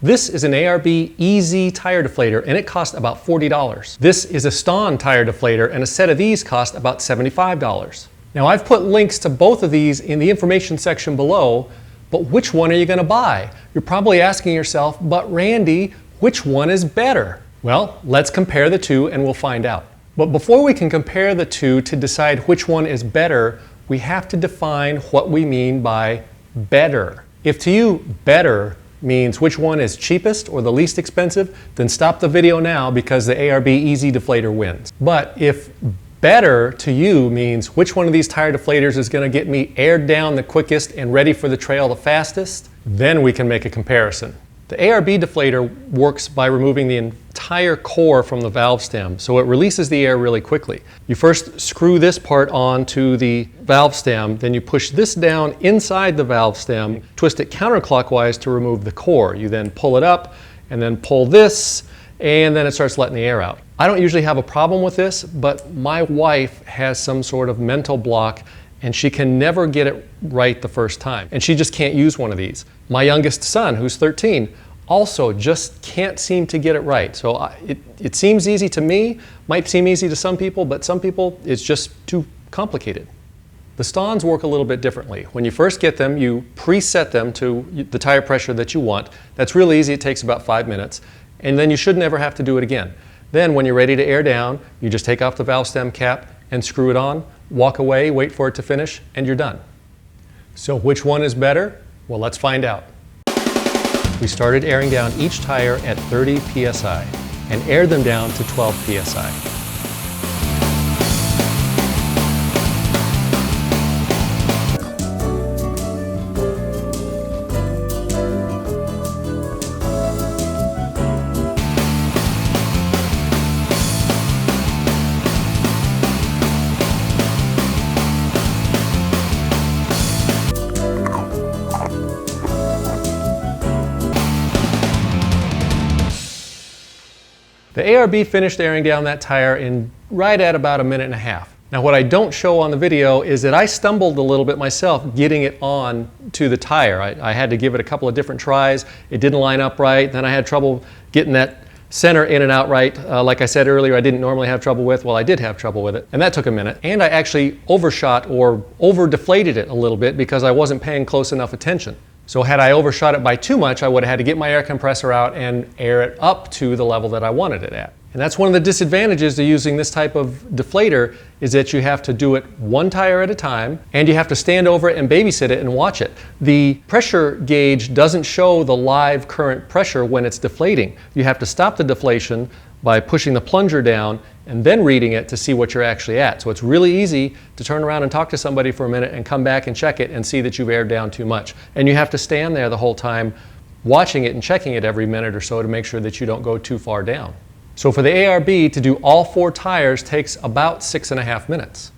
This is an ARB EZ Tire Deflator and it cost about $40. This is a Staun Tire Deflator and a set of these cost about $75. Now I've put links to both of these in the information section below, but which one are you going to buy? You're probably asking yourself, but Randy, which one is better? Well, let's compare the two and we'll find out. But before we can compare the two to decide which one is better, we have to define what we mean by better. If to you better means which one is cheapest or the least expensive, then stop the video now because the ARB EZ Deflator wins. But if better to you means which one of these tire deflators is going to get me aired down the quickest and ready for the trail the fastest, then we can make a comparison. The ARB deflator works by removing the entire core from the valve stem, so it releases the air really quickly. You first screw this part onto the valve stem, then you push this down inside the valve stem, twist it counterclockwise to remove the core. You then pull it up and then pull this, and then it starts letting the air out. I don't usually have a problem with this, but my wife has some sort of mental block and she can never get it right the first time. And she just can't use one of these. My youngest son, who's 13, also just can't seem to get it right. So it seems easy to me, might seem easy to some people, but some people it's just too complicated. The Stauns work a little bit differently. When you first get them, you preset them to the tire pressure that you want. That's real easy, it takes about 5 minutes. And then you should never have to do it again. Then when you're ready to air down, you just take off the valve stem cap and screw it on, walk away, wait for it to finish, and you're done. So which one is better? Well, let's find out. We started airing down each tire at 30 psi and aired them down to 12 psi. The ARB finished airing down that tire in right at about 1.5 minutes. Now what I don't show on the video is that I stumbled a little bit myself getting it on to the tire. I had to give it a couple of different tries. It didn't line up right. Then I had trouble getting that center in and out right. Like I said earlier, I didn't normally have trouble with. Well, I did have trouble with it, and that took a minute. And I actually overshot or over-deflated it a little bit because I wasn't paying close enough attention. So had I overshot it by too much, I would have had to get my air compressor out and air it up to the level that I wanted it at. And that's one of the disadvantages to using this type of deflator is that you have to do it one tire at a time and you have to stand over it and babysit it and watch it. The pressure gauge doesn't show the live current pressure when it's deflating. You have to stop the deflation by pushing the plunger down and then reading it to see what you're actually at. So it's really easy to turn around and talk to somebody for a minute and come back and check it and see that you've aired down too much. And you have to stand there the whole time watching it and checking it every minute or so to make sure that you don't go too far down. So for the ARB, to do all 4 tires takes about 6.5 minutes.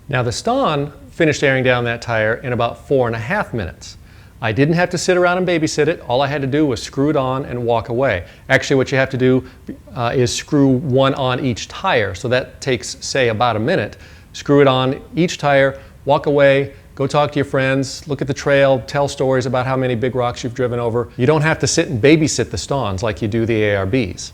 Now the Staun finished airing down that tire in about 4.5 minutes. I didn't have to sit around and babysit it. All I had to do was screw it on and walk away. Actually, what you have to do is screw one on each tire. So that takes, say, about 1 minute. Screw it on each tire, walk away, go talk to your friends, look at the trail, tell stories about how many big rocks you've driven over. You don't have to sit and babysit the Stauns like you do the ARBs.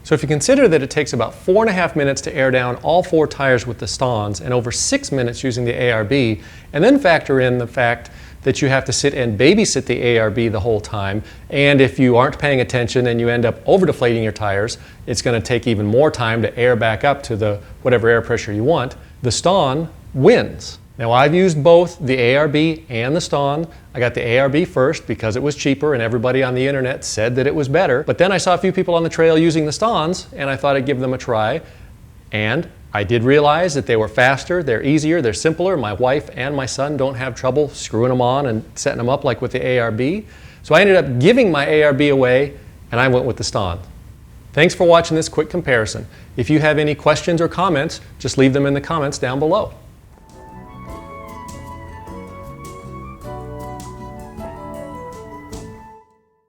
So if you consider that it takes about 4.5 minutes to air down all 4 tires with the Stauns and over 6 minutes using the ARB, and then factor in the fact that you have to sit and babysit the ARB the whole time, and if you aren't paying attention and you end up over deflating your tires, it's going to take even more time to air back up to the whatever air pressure you want. The Staun wins. Now I've used both the ARB and the Staun. I got the ARB first because it was cheaper and everybody on the internet said that it was better, but then I saw a few people on the trail using the Stauns and I thought I'd give them a try, and I did realize that they were faster, they're easier, they're simpler. My wife and my son don't have trouble screwing them on and setting them up like with the ARB. So I ended up giving my ARB away and I went with the Staun. Thanks for watching this quick comparison. If you have any questions or comments, just leave them in the comments down below.